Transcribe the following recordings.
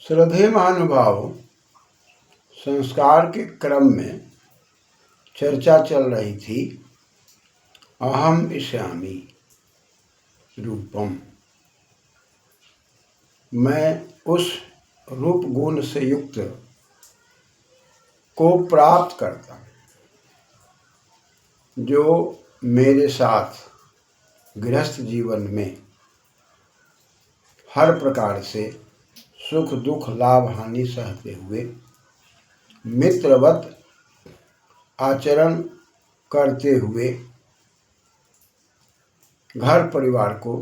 श्रद्धेय महानुभाव, संस्कार के क्रम में चर्चा चल रही थी अहम इष्यामि रूपम। मैं उस रूप गुण से युक्त को प्राप्त करता हूँ जो मेरे साथ गृहस्थ जीवन में हर प्रकार से सुख दुख लाभ हानि सहते हुए मित्रवत आचरण करते हुए घर परिवार को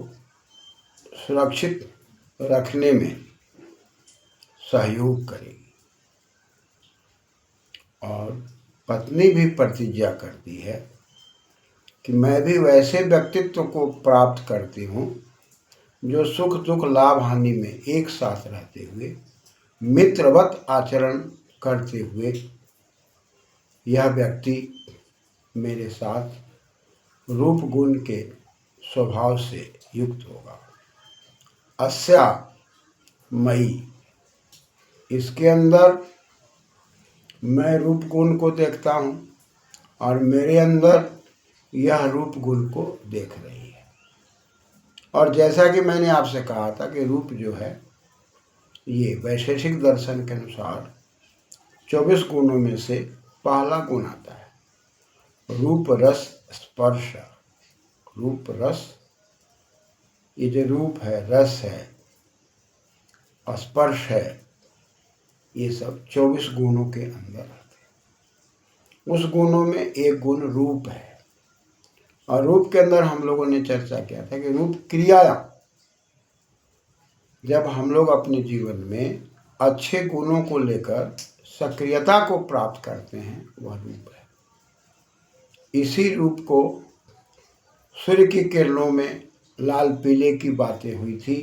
सुरक्षित रखने में सहयोग करेगी। और पत्नी भी प्रतिज्ञा करती है कि मैं भी वैसे व्यक्तित्व को प्राप्त करती हूँ जो सुख दुख लाभ हानि में एक साथ रहते हुए मित्रवत आचरण करते हुए यह व्यक्ति मेरे साथ रूप गुण के स्वभाव से युक्त होगा। अस्या मयि, इसके अंदर मैं रूप गुण को देखता हूँ और मेरे अंदर यह रूप गुण को देख रही है। और जैसा कि मैंने आपसे कहा था कि रूप जो है ये वैशेषिक दर्शन के अनुसार 24 गुणों में से पहला गुण आता है। रूप रस स्पर्श। रूप रस, ये जो रूप है, रस है, स्पर्श है, ये सब 24 गुणों के अंदर आते हैं। उस गुणों में एक गुण रूप है। और रूप के अंदर हम लोगों ने चर्चा किया था कि रूप क्रिया, जब हम लोग अपने जीवन में अच्छे गुणों को लेकर सक्रियता को प्राप्त करते हैं, वह रूप है। इसी रूप को सूर्य की किरणों में लाल पीले की बातें हुई थी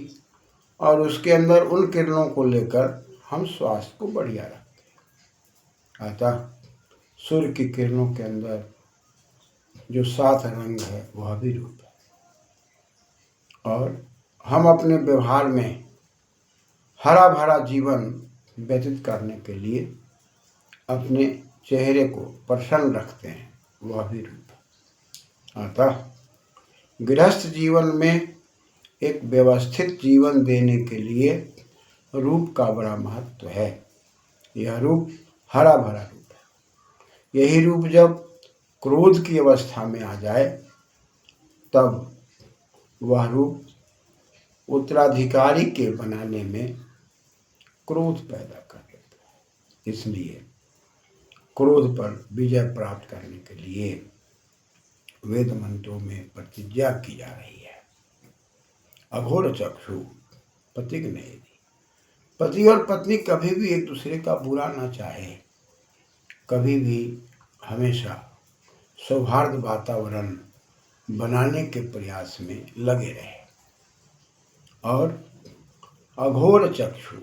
और उसके अंदर उन किरणों को लेकर हम स्वास्थ्य को बढ़िया रखते हैं। अतः सूर्य की किरणों के अंदर जो 7 रंग है वह भी रूप है। और हम अपने व्यवहार में हरा भरा जीवन व्यतीत करने के लिए अपने चेहरे को प्रसन्न रखते हैं, वह भी रूप है। अतः गृहस्थ जीवन में एक व्यवस्थित जीवन देने के लिए रूप का बड़ा महत्व है। यह रूप हरा भरा रूप है। यही रूप जब क्रोध की अवस्था में आ जाए तब वह रूप उत्तराधिकारी के बनाने में क्रोध पैदा कर देता है। इसलिए क्रोध पर विजय प्राप्त करने के लिए वेद मंत्रों में प्रतिज्ञा की जा रही है। अघोर चक्षु पतिक नेति। पति और पत्नी कभी भी एक दूसरे का बुरा ना चाहे, कभी भी हमेशा सौहार्द वातावरण बनाने के प्रयास में लगे रहे। और अघोर चक्षु,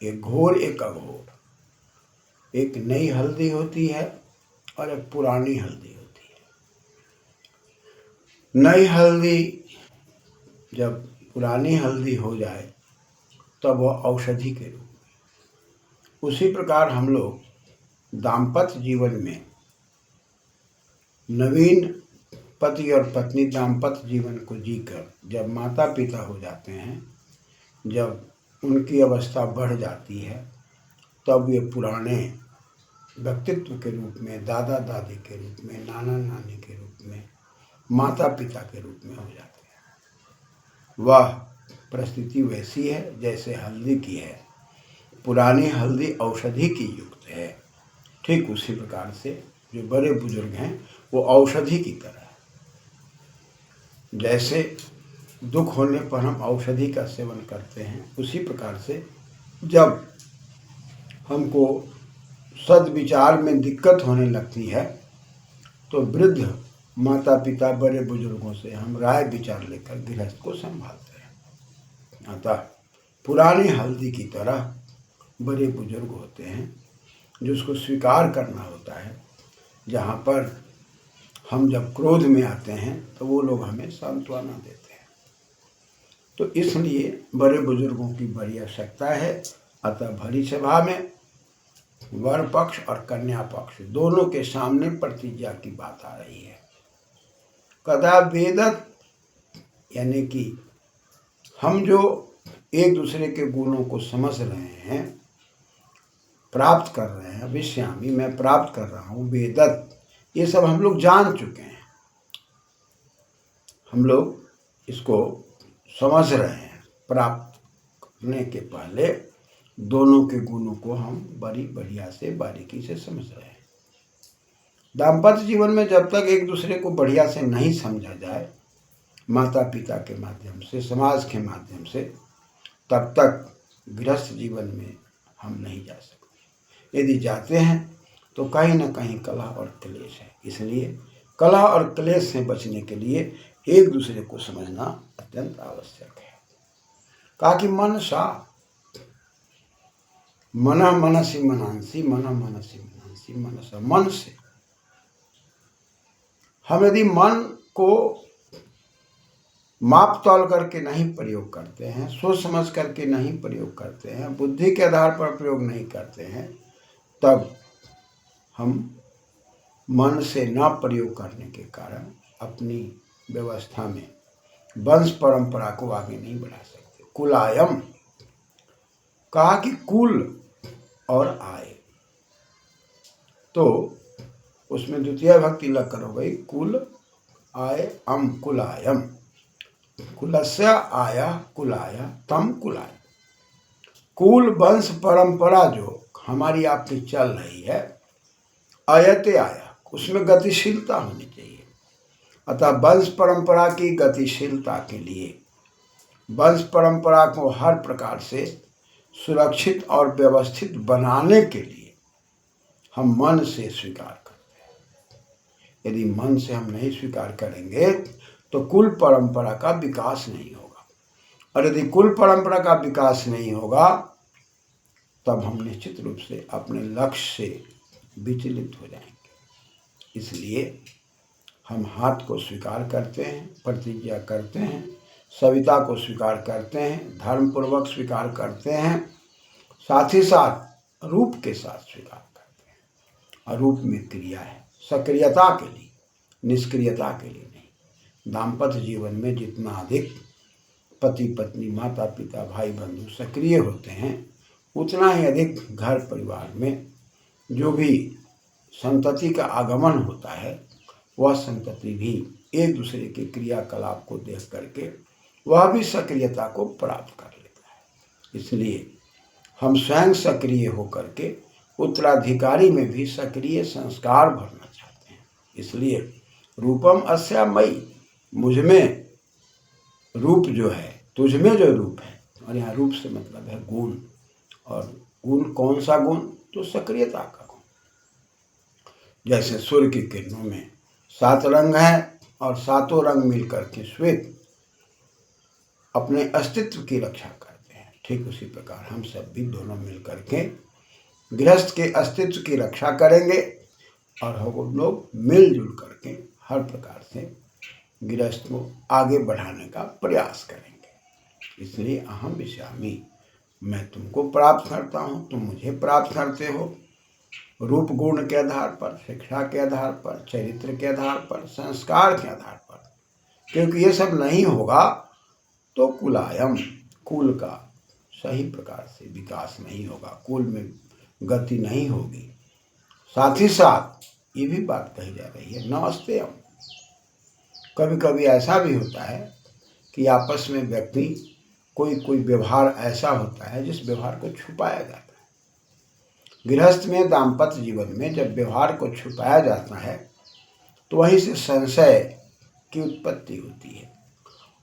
एक घोर एक अघोर, एक नई हल्दी होती है और एक पुरानी हल्दी होती है। नई हल्दी जब पुरानी हल्दी हो जाए तब वह औषधि के रूप में। उसी प्रकार हम लोग दाम्पत्य जीवन में नवीन पति और पत्नी दाम्पत्य जीवन को जीकर जब माता पिता हो जाते हैं, जब उनकी अवस्था बढ़ जाती है, तब ये पुराने व्यक्तित्व के रूप में, दादा दादी के रूप में, नाना नानी के रूप में, माता पिता के रूप में हो जाते हैं। वह परिस्थिति वैसी है जैसे हल्दी की है। पुरानी हल्दी औषधि की युक्त है। ठीक उसी प्रकार से जो बड़े बुजुर्ग हैं वो औषधि की तरह है। जैसे दुख होने पर हम औषधि का सेवन करते हैं, उसी प्रकार से जब हमको सद्विचार में दिक्कत होने लगती है तो वृद्ध माता पिता बड़े बुजुर्गों से हम राय विचार लेकर गृहस्थ को संभालते हैं। अतः पुरानी हल्दी की तरह बड़े बुजुर्ग होते हैं जिसको स्वीकार करना होता है। जहाँ पर हम जब क्रोध में आते हैं तो वो लोग हमें सांत्वना देते हैं। तो इसलिए बड़े बुजुर्गों की बड़ी आवश्यकता है अतः भरी सभा में वर पक्ष और कन्या पक्ष दोनों के सामने प्रतिज्ञा की बात आ रही है। कदा वेदत, यानी कि हम जो एक दूसरे के गुणों को समझ रहे हैं, प्राप्त कर रहे हैं, विषयामी मैं प्राप्त कर रहा हूँ, वेदत ये सब हम लोग जान चुके हैं, हम लोग इसको समझ रहे हैं। प्राप्त करने के पहले दोनों के गुणों को हम बड़ी बढ़िया से बारीकी से समझ रहे हैं। दाम्पत्य जीवन में जब तक एक दूसरे को बढ़िया से नहीं समझा जाए, माता पिता के माध्यम से, समाज के माध्यम से, तब तक गृहस्थ जीवन में हम नहीं जा सकते। यदि जाते हैं तो कहीं ना कहीं कलह और क्लेश है। इसलिए कलह और क्लेश से बचने के लिए एक दूसरे को समझना अत्यंत आवश्यक है। कहा कि मनसा, मन मनसी मनांसी, मन मनसी मनांसी, मनसा, मन से हम यदि मन को माप तौल करके नहीं प्रयोग करते हैं, सोच समझ करके नहीं प्रयोग करते हैं, बुद्धि के आधार पर प्रयोग नहीं करते हैं, तब हम मन से न प्रयोग करने के कारण अपनी व्यवस्था में वंश परंपरा को आगे नहीं बढ़ा सकते। कुलायम, कहा कि कुल और आय, तो उसमें द्वितीय भक्ति लकर हो गई कुल आय अम कुलायम, कुलस्य आया कुलाया तम कुलाय। कुल वंश परंपरा जो हमारी आपकी चल रही है, आयते आया, उसमें गतिशीलता होनी चाहिए। अतः वंश परंपरा की गतिशीलता के लिए, वंश परंपरा को हर प्रकार से सुरक्षित और व्यवस्थित बनाने के लिए हम मन से स्वीकार करते हैं। यदि मन से हम नहीं स्वीकार करेंगे तो कुल परंपरा का विकास नहीं होगा, और यदि कुल परंपरा का विकास नहीं होगा तब हम निश्चित रूप से अपने लक्ष्य से विचलित हो जाएंगे। इसलिए हम हाथ को स्वीकार करते हैं, प्रतिज्ञा करते हैं, सविता को स्वीकार करते हैं, धर्मपूर्वक स्वीकार करते हैं, साथ ही साथ रूप के साथ स्वीकार करते हैं। और रूप में क्रिया है, सक्रियता के लिए, निष्क्रियता के लिए नहीं। दाम्पत्य जीवन में जितना अधिक पति पत्नी, माता पिता, भाई बंधु सक्रिय होते हैं, उतना ही अधिक घर परिवार में जो भी संतति का आगमन होता है, वह संतति भी एक दूसरे के क्रियाकलाप को देख करके वह भी सक्रियता को प्राप्त कर लेता है। इसलिए हम स्वयं सक्रिय होकर के उत्तराधिकारी में भी सक्रिय संस्कार भरना चाहते हैं। इसलिए रूपम अस्या मयि, मुझमें रूप जो है, तुझमें जो रूप है, और यहाँ रूप से मतलब है गुण। और गुण कौन सा गुण? तो सक्रियता का गुण। जैसे सूर्य की किरणों में 7 रंग हैं और 7 रंग मिलकर के श्वेत अपने अस्तित्व की रक्षा करते हैं, ठीक उसी प्रकार हम सब भी दोनों मिलकर के गृहस्थ के अस्तित्व की रक्षा करेंगे और हम लोग मिलजुल करके हर प्रकार से गृहस्थ को आगे बढ़ाने का प्रयास करेंगे। इसलिए अहम विषयामि, मैं तुमको प्राप्त करता हूँ, तुम मुझे प्राप्त करते हो, रूप गुण के आधार पर, शिक्षा के आधार पर, चरित्र के आधार पर, संस्कार के आधार पर। क्योंकि ये सब नहीं होगा तो कुलायम, कुल का सही प्रकार से विकास नहीं होगा, कुल में गति नहीं होगी। साथ ही साथ ये भी बात कही जा रही है नमस्तेयम। कभी कभी ऐसा भी होता है कि आपस में व्यक्ति कोई व्यवहार ऐसा होता है जिस व्यवहार को छुपाया जाता है। गृहस्थ में, दाम्पत्य जीवन में जब व्यवहार को छुपाया जाता है तो वहीं से संशय की उत्पत्ति होती है,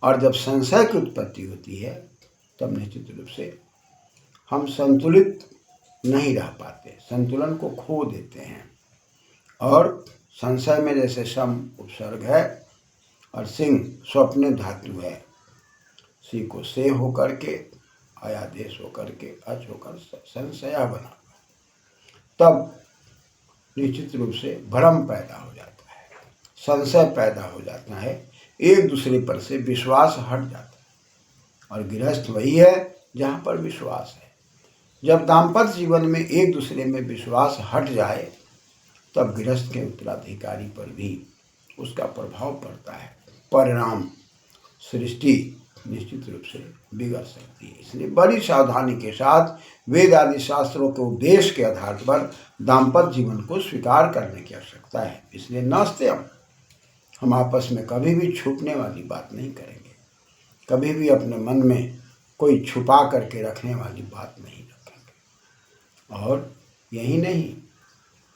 और जब संशय की उत्पत्ति होती है तब निश्चित रूप से हम संतुलित नहीं रह पाते, संतुलन को खो देते हैं। और संशय में जैसे सम उपसर्ग है और सिंह स्वप्न धातु है, सी को से होकर के, आयादेश होकर के, अच होकर संशया बना, तब निश्चित रूप से भ्रम पैदा हो जाता है, संशय पैदा हो जाता है, एक दूसरे पर से विश्वास हट जाता है। और गृहस्थ वही है जहाँ पर विश्वास है। जब दाम्पत्य जीवन में एक दूसरे में विश्वास हट जाए तब गृहस्थ के उत्तराधिकारी पर भी उसका प्रभाव पड़ता है। परिणाम सृष्टि निश्चित रूप से बिगड़ सकती है। इसलिए बड़ी सावधानी के साथ वेद आदि शास्त्रों के उपदेश के आधार पर दाम्पत्य जीवन को स्वीकार करने की आवश्यकता है। इसलिए नस्तयम, हम आपस में कभी भी छुपने वाली बात नहीं करेंगे, कभी भी अपने मन में कोई छुपा करके रखने वाली बात नहीं रखेंगे। और यही नहीं,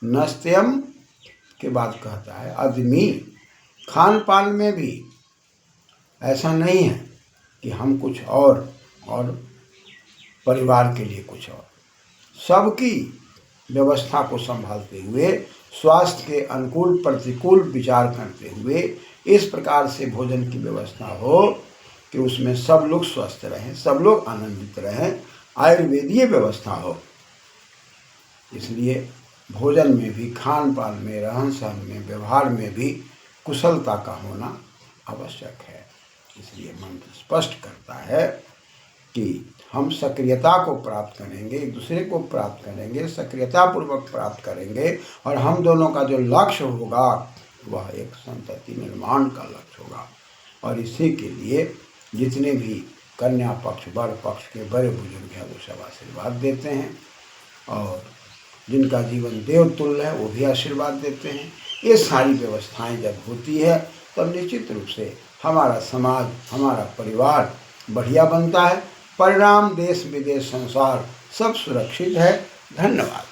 नस्तयम के बाद कहता है आदमी खान पान में भी ऐसा नहीं है कि हम कुछ और परिवार के लिए कुछ और, सबकी व्यवस्था को संभालते हुए, स्वास्थ्य के अनुकूल प्रतिकूल विचार करते हुए इस प्रकार से भोजन की व्यवस्था हो कि उसमें सब लोग स्वस्थ रहें, सब लोग आनंदित रहें, आयुर्वेदीय व्यवस्था हो। इसलिए भोजन में भी, खान पान में, रहन सहन में, व्यवहार में भी कुशलता का होना आवश्यक है। इसलिए मंत्र स्पष्ट करता है कि हम सक्रियता को प्राप्त करेंगे, एक दूसरे को प्राप्त करेंगे, सक्रियता पूर्वक प्राप्त करेंगे, और हम दोनों का जो लक्ष्य होगा वह एक संतति निर्माण का लक्ष्य होगा। और इसी के लिए जितने भी कन्या पक्ष, वर पक्ष के बड़े बुजुर्ग हैं वो सब आशीर्वाद देते हैं, और जिनका जीवन देवतुल्य है वो भी आशीर्वाद देते हैं। ये सारी व्यवस्थाएं जब होती है तब निश्चित रूप से हमारा समाज, हमारा परिवार बढ़िया बनता है। परिणाम देश विदेश संसार सब सुरक्षित है। धन्यवाद।